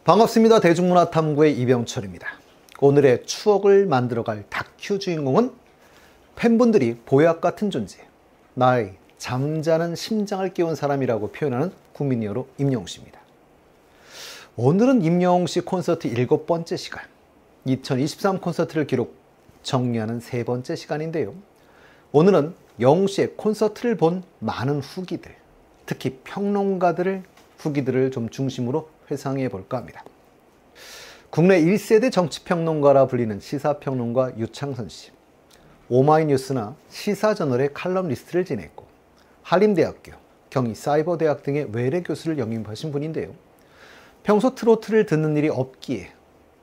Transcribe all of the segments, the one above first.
반갑습니다. 대중문화탐구의 이병철입니다. 오늘의 추억을 만들어갈 다큐 주인공은 팬분들이 보약 같은 존재, 나의 잠자는 심장을 깨운 사람이라고 표현하는 국민히어로 임영웅씨입니다. 오늘은 임영웅씨 콘서트 7번째 시간, 2023 콘서트를 기록 정리하는 3번째 시간인데요. 오늘은 영웅씨의 콘서트를 본 많은 후기들, 특히 평론가들의 후기들을 좀 중심으로 회상해 볼까 합니다. 국내 1세대 정치평론가라 불리는 시사평론가 유창선 씨, 오마이뉴스나 시사저널의 칼럼리스트를 지냈고 한림대학교, 경희사이버대학 등의 외래 교수를 영입하신 분인데요. 평소 트로트를 듣는 일이 없기에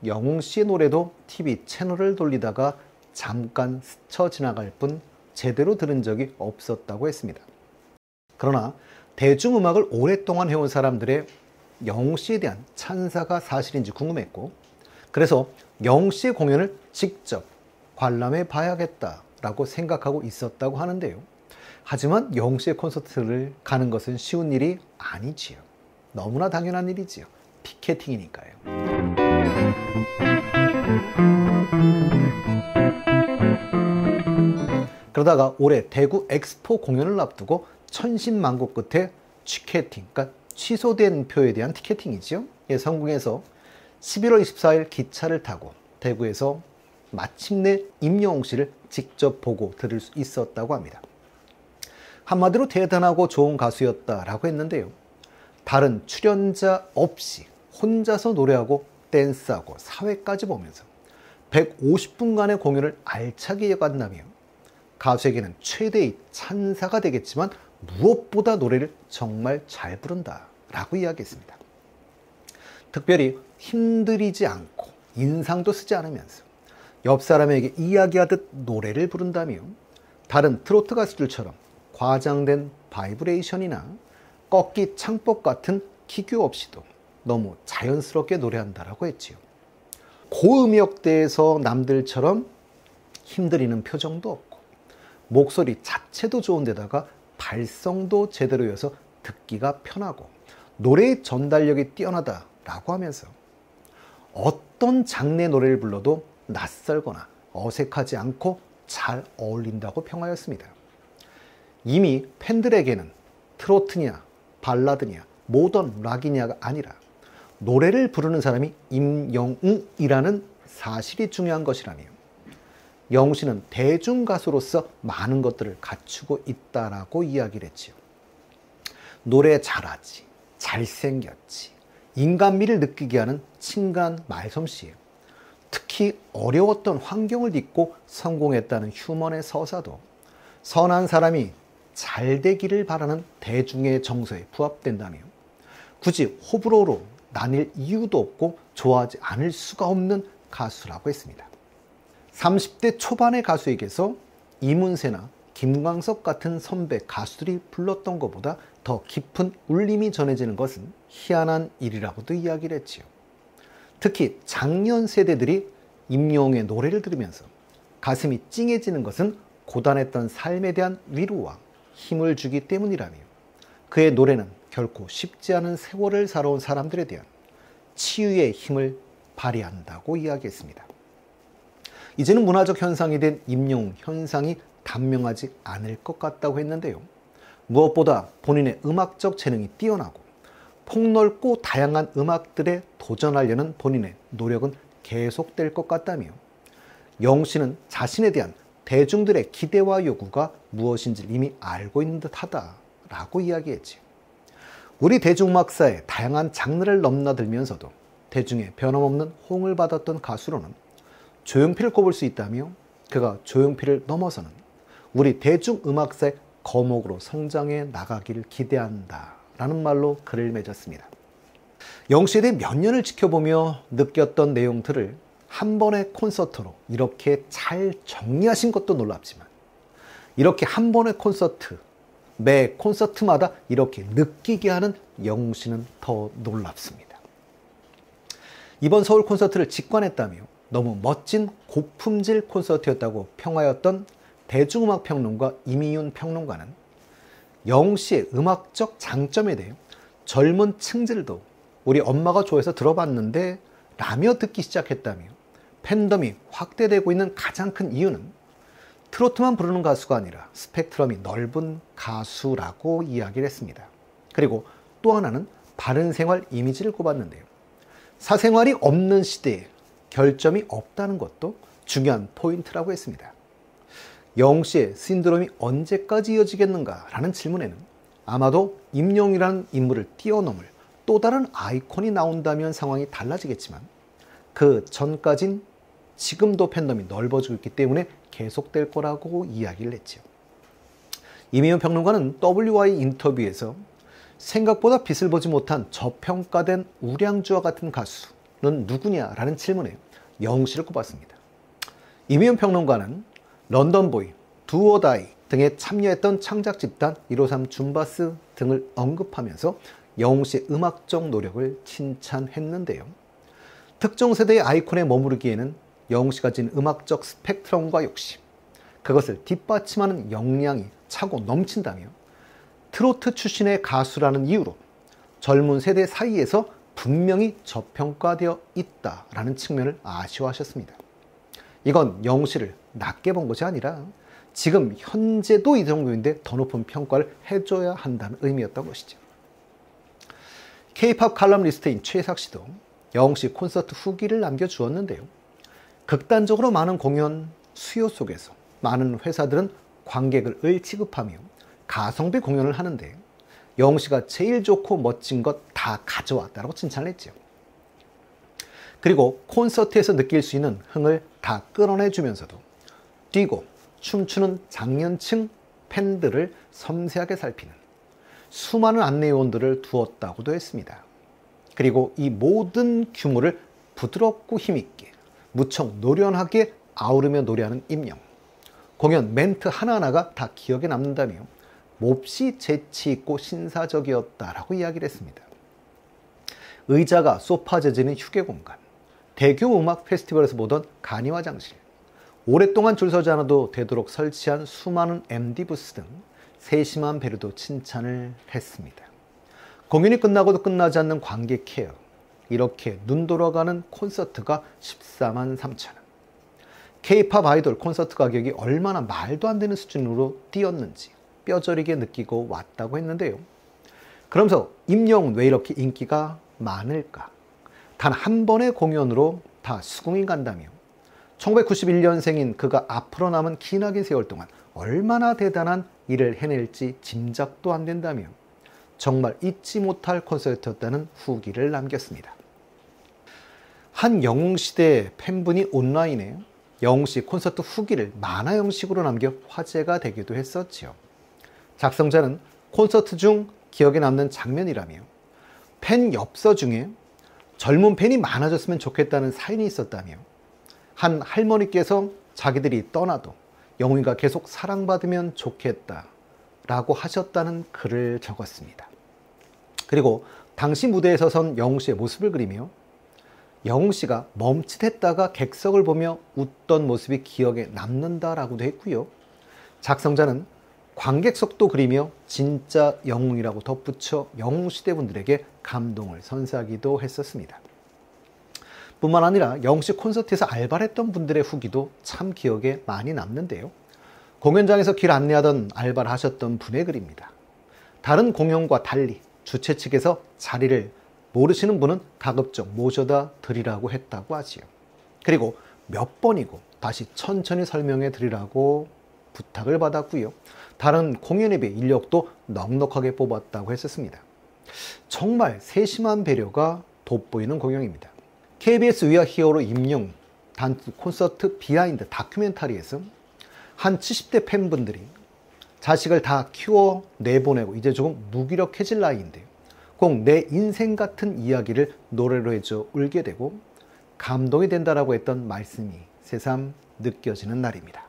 영웅 씨의 노래도 TV 채널을 돌리다가 잠깐 스쳐 지나갈 뿐 제대로 들은 적이 없었다고 했습니다. 그러나 대중음악을 오랫동안 해온 사람들의 영웅 씨에 대한 찬사가 사실인지 궁금했고, 그래서 영웅 씨의 공연을 직접 관람해 봐야겠다라고 생각하고 있었다고 하는데요. 하지만 영웅 씨의 콘서트를 가는 것은 쉬운 일이 아니지요. 너무나 당연한 일이지요. 티켓팅이니까요. 그러다가 올해 대구 엑스포 공연을 앞두고 천신만고 끝에 티켓팅, 그러니까 취소된 표에 대한 티켓팅이죠. 성공해서 11월 24일 기차를 타고 대구에서 마침내 임영웅 씨를 직접 보고 들을 수 있었다고 합니다. 한마디로 대단하고 좋은 가수였다라고 했는데요. 다른 출연자 없이 혼자서 노래하고 댄스하고 사회까지 보면서 150분간의 공연을 알차게 이어간다며 가수에게는 최대의 찬사가 되겠지만 무엇보다 노래를 정말 잘 부른다 라고 이야기했습니다. 특별히 힘들이지 않고 인상도 쓰지 않으면서 옆 사람에게 이야기하듯 노래를 부른다며 다른 트로트 가수들처럼 과장된 바이브레이션이나 꺾기 창법 같은 기교 없이도 너무 자연스럽게 노래한다라고 했지요. 고음역대에서 남들처럼 힘들이는 표정도 없고 목소리 자체도 좋은데다가 발성도 제대로여서 듣기가 편하고 노래의 전달력이 뛰어나다라고 하면서 어떤 장르의 노래를 불러도 낯설거나 어색하지 않고 잘 어울린다고 평하였습니다. 이미 팬들에게는 트로트냐 발라드냐 모던 락이냐가 아니라 노래를 부르는 사람이 임영웅이라는 사실이 중요한 것이라며 영웅 씨는 대중가수로서 많은 것들을 갖추고 있다라고 이야기를 했지요. 노래 잘하지, 잘생겼지, 인간미를 느끼게 하는 친근한 말솜씨예요. 특히 어려웠던 환경을 딛고 성공했다는 휴먼의 서사도 선한 사람이 잘 되기를 바라는 대중의 정서에 부합된다며 굳이 호불호로 나뉠 이유도 없고 좋아하지 않을 수가 없는 가수라고 했습니다. 30대 초반의 가수에게서 이문세나 김광석 같은 선배 가수들이 불렀던 것보다 더 깊은 울림이 전해지는 것은 희한한 일이라고도 이야기를 했지요. 특히 작년 세대들이 임영웅의 노래를 들으면서 가슴이 찡해지는 것은 고단했던 삶에 대한 위로와 힘을 주기 때문이라며 그의 노래는 결코 쉽지 않은 세월을 살아온 사람들에 대한 치유의 힘을 발휘한다고 이야기했습니다. 이제는 문화적 현상이 된 임영웅 현상이 단명하지 않을 것 같다고 했는데요. 무엇보다 본인의 음악적 재능이 뛰어나고 폭넓고 다양한 음악들에 도전하려는 본인의 노력은 계속될 것 같다며 영웅 씨는 자신에 대한 대중들의 기대와 요구가 무엇인지 이미 알고 있는 듯하다라고 이야기했지. 우리 대중음악사의 다양한 장르를 넘나들면서도 대중의 변함없는 호응을 받았던 가수로는 조용필을 꼽을 수 있다며 그가 조용필을 넘어서는 우리 대중음악사의 거목으로 성장해 나가기를 기대한다 라는 말로 글을 맺었습니다. 영웅 씨에 대해 몇 년을 지켜보며 느꼈던 내용들을 한 번의 콘서트로 이렇게 잘 정리하신 것도 놀랍지만 이렇게 한 번의 콘서트, 매 콘서트마다 이렇게 느끼게 하는 영웅 씨는 더 놀랍습니다. 이번 서울 콘서트를 직관했다며 너무 멋진 고품질 콘서트였다고 평하였던 대중음악 평론가 이미윤 평론가는 영웅 씨의 음악적 장점에 대해 젊은 층들도 우리 엄마가 좋아해서 들어봤는데 라며 듣기 시작했다며 팬덤이 확대되고 있는 가장 큰 이유는 트로트만 부르는 가수가 아니라 스펙트럼이 넓은 가수라고 이야기를 했습니다. 그리고 또 하나는 바른 생활 이미지를 꼽았는데요. 사생활이 없는 시대에 결점이 없다는 것도 중요한 포인트라고 했습니다. 영웅씨의 신드롬이 언제까지 이어지겠는가 라는 질문에는 아마도 임영웅이라는 인물을 뛰어넘을 또 다른 아이콘이 나온다면 상황이 달라지겠지만 그 전까진 지금도 팬덤이 넓어지고 있기 때문에 계속될 거라고 이야기를 했죠. 이미연 평론가는 WY 인터뷰에서 생각보다 빛을 보지 못한 저평가된 우량주와 같은 가수는 누구냐라는 질문에 영웅씨를 꼽았습니다. 이미연 평론가는 런던보이, 두오다이 등에 참여했던 창작 집단 153 줌바스 등을 언급하면서 영웅씨의 음악적 노력을 칭찬했는데요. 특정 세대의 아이콘에 머무르기에는 영웅씨가 가진 음악적 스펙트럼과 욕심, 그것을 뒷받침하는 역량이 차고 넘친다며 트로트 출신의 가수라는 이유로 젊은 세대 사이에서 분명히 저평가되어 있다라는 측면을 아쉬워하셨습니다. 이건 영웅씨를 낮게 본 것이 아니라 지금 현재도 이 정도인데 더 높은 평가를 해줘야 한다는 의미였던 것이죠. K-POP 칼럼니스트인 최삭씨도 영웅씨 콘서트 후기를 남겨주었는데요. 극단적으로 많은 공연 수요 속에서 많은 회사들은 관객을 취급하며 가성비 공연을 하는데 영웅씨가 제일 좋고 멋진 것 다 가져왔다고 칭찬을 했죠. 그리고 콘서트에서 느낄 수 있는 흥을 다 끌어내주면서도 뛰고 춤추는 장년층 팬들을 섬세하게 살피는 수많은 안내요원들을 두었다고도 했습니다. 그리고 이 모든 규모를 부드럽고 힘있게 무척 노련하게 아우르며 노래하는 임영. 공연 멘트 하나하나가 다 기억에 남는다며 몹시 재치있고 신사적이었다라고 이야기를 했습니다. 의자가 소파 재질인 휴게 공간, 대규모 음악 페스티벌에서 보던 간이 화장실, 오랫동안 줄 서지 않아도 되도록 설치한 수많은 MD 부스 등 세심한 배려도 칭찬을 했습니다. 공연이 끝나고도 끝나지 않는 관객 케어, 이렇게 눈 돌아가는 콘서트가 14만 3천 원. K-POP 아이돌 콘서트 가격이 얼마나 말도 안 되는 수준으로 뛰었는지 뼈저리게 느끼고 왔다고 했는데요. 그러면서 임영웅 왜 이렇게 인기가 많을까? 단 한 번의 공연으로 다 수긍이 간다며 1991년생인 그가 앞으로 남은 기나긴 세월 동안 얼마나 대단한 일을 해낼지 짐작도 안 된다며 정말 잊지 못할 콘서트였다는 후기를 남겼습니다. 한 영웅시대 팬분이 온라인에 영웅씨 콘서트 후기를 만화 형식으로 남겨 화제가 되기도 했었지요. 작성자는 콘서트 중 기억에 남는 장면이라며 팬 엽서 중에 젊은 팬이 많아졌으면 좋겠다는 사연이 있었다며 한 할머니께서 자기들이 떠나도 영웅이가 계속 사랑받으면 좋겠다 라고 하셨다는 글을 적었습니다. 그리고 당시 무대에 서선 영웅씨의 모습을 그리며 영웅씨가 멈칫했다가 객석을 보며 웃던 모습이 기억에 남는다라고도 했고요. 작성자는 관객석도 그리며 진짜 영웅이라고 덧붙여 영웅시대 분들에게 감동을 선사하기도 했었습니다. 뿐만 아니라 영웅씨 콘서트에서 알바를 했던 분들의 후기도 참 기억에 많이 남는데요. 공연장에서 길 안내하던 알바를 하셨던 분의 글입니다. 다른 공연과 달리 주최 측에서 자리를 모르시는 분은 가급적 모셔다 드리라고 했다고 하지요. 그리고 몇 번이고 다시 천천히 설명해 드리라고 부탁을 받았고요. 다른 공연에 비해 인력도 넉넉하게 뽑았다고 했었습니다. 정말 세심한 배려가 돋보이는 공연입니다. KBS 위아 히어로 임영웅 단체 콘서트 비하인드 다큐멘터리에서 한 70대 팬분들이 자식을 다 키워 내보내고 이제 조금 무기력해질 나이인데 꼭 내 인생 같은 이야기를 노래로 해줘 울게 되고 감동이 된다라고 했던 말씀이 새삼 느껴지는 날입니다.